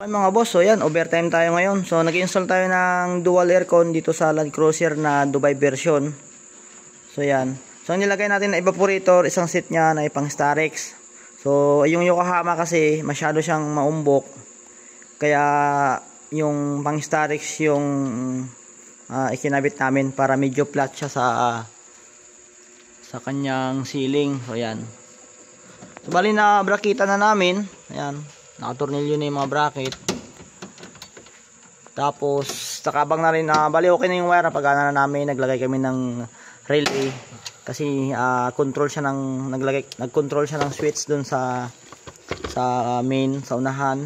Okay mga boss, so yan, overtime tayo ngayon. So nag-install tayo ng dual aircon dito sa Land Cruiser na Dubai version. So yan. So ang nilagay natin na evaporator, isang set niya na ipang Starex. So yung Yokohama kasi masyado siyang maumbok. Kaya yung pang Starex yung ikinabit namin para medyo flat siya sa kanyang ceiling. So yan. So bali na brakita na namin. Ayan. Nakatornilyo na yung mga bracket. Tapos nakabang na rin bali okay na yung wire. Napagana na namin. Naglagay kami ng relay. Kasi control siya ng nag-control siya ng switch dun sa main, sa unahan.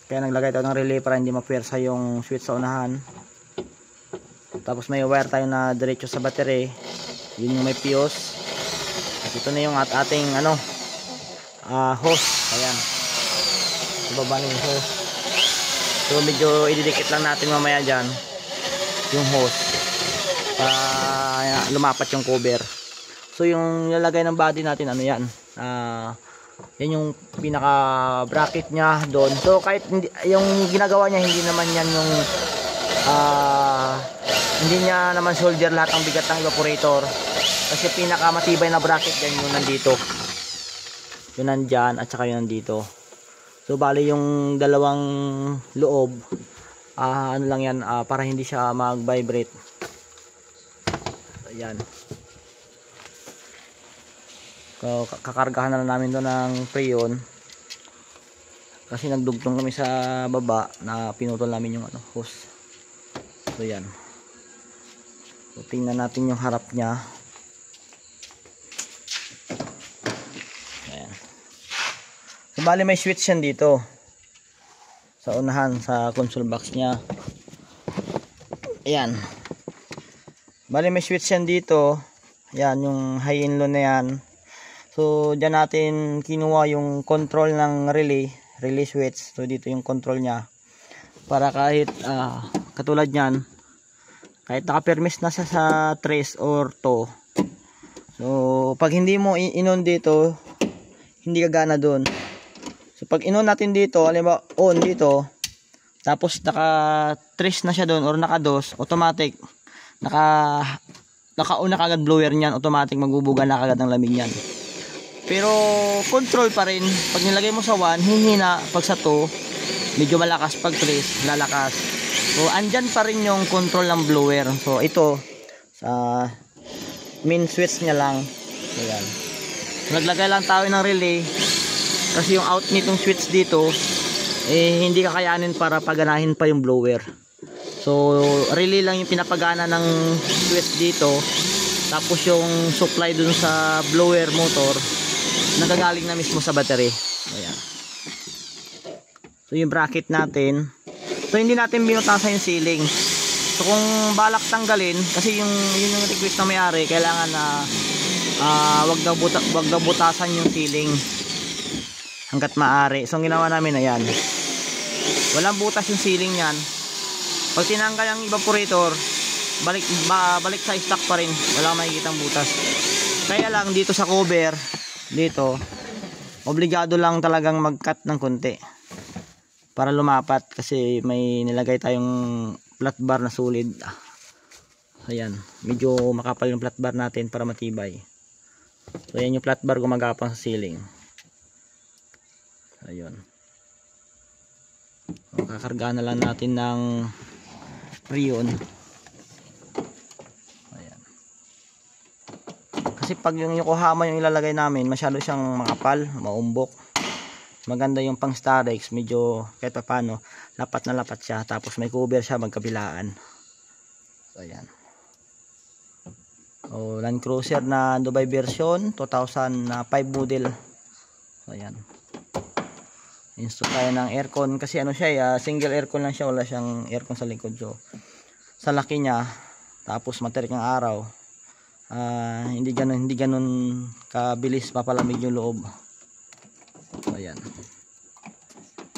Kaya naglagay tayo ng relay para hindi mapwersa yung switch sa unahan. Tapos may wire tayo na diretso sa battery. Yun yung may fuse. At ito na yung ating hose. Ayan. Ibaba na yung hose. So medyo ididikit lang natin mamaya dyan yung hose para lumapat yung cover. So yung lalagay ng body natin yan, yan yung pinaka bracket nya doon. So kahit yung ginagawa niya hindi naman yan yung hindi niya naman solder lahat ng bigat ng evaporator, kasi pinaka matibay na bracket yan yung nandito, yun nandyan at saka yun nandito. So bali yung dalawang loob ano lang yan, para hindi siya mag-vibrate. Ayan. So, kakargahan na namin doon ng freon. Kasi nagdugtong kami sa baba na pinutol namin yung hose. So yan. So tingnan natin yung harap niya. So, bali may switch yan dito sa unahan, sa console box nya. Ayan. Bali may switch yan dito. Ayan, yung high and low na yan. So dyan natin kinuha yung control ng relay switch. So dito yung control nya, para kahit katulad nyan, kahit naka-permis na siya sa trace or to, so pag hindi mo in-on dito, hindi gagana dun. So pag in-on natin dito, halimbawa on dito, tapos naka-trace na siya doon or naka-dos, automatic naka-on na kagad blower niyan, automatic magbubuga na kagad ng lamig niyan. Pero control pa rin. Pag nilagay mo sa 1, hihina. Pag sa 2, medyo malakas. Pag 3, lalakas. So andyan pa rin yung control ng blower. So ito sa main switch niya lang. So yan. Naglagay lang tayo ng relay kasi yung out nitong switch dito hindi kakayanin para paganahin pa yung blower. So relay lang yung pinapagana ng switch dito, tapos yung supply dun sa blower motor nagagaling na mismo sa battery. Ayan. So yung bracket natin, so hindi natin binutasan yung ceiling. So kung balak tanggalin, kasi yun yung request na may-ari, kailangan na wag daw butasan yung ceiling hanggat maaari. So ang ginawa namin, ayan, walang butas yung ceiling yan. Pag tinanggal ang evaporator, balik sa stock pa rin, wala makikitang butas. Kaya lang dito sa cover dito, obligado lang talagang mag-cut ng konti para lumapat, kasi may nilagay tayong flat bar na solid. Ayan, medyo makapal yung flat bar natin para matibay. So yan yung flat bar gumagapang sa ceiling. Ayun. So, kakargaan na lang natin ng freon. Ayan. Kasi pag yung Yokohama yung ilalagay namin, masyado siyang makapal, maumbok. Maganda yung pang Starex, medyo kahit pa paano lapat na lapat siya, tapos may cover siya magkabilaan. So ayan. O Land Cruiser na Dubai version 2005 model. So ayan. Install tayo ng aircon kasi siya, single aircon lang siya, wala siyang aircon sa likod. So sa laki niya, tapos materik ng araw, hindi ganun kabilis papalamig yung loob. So ayan.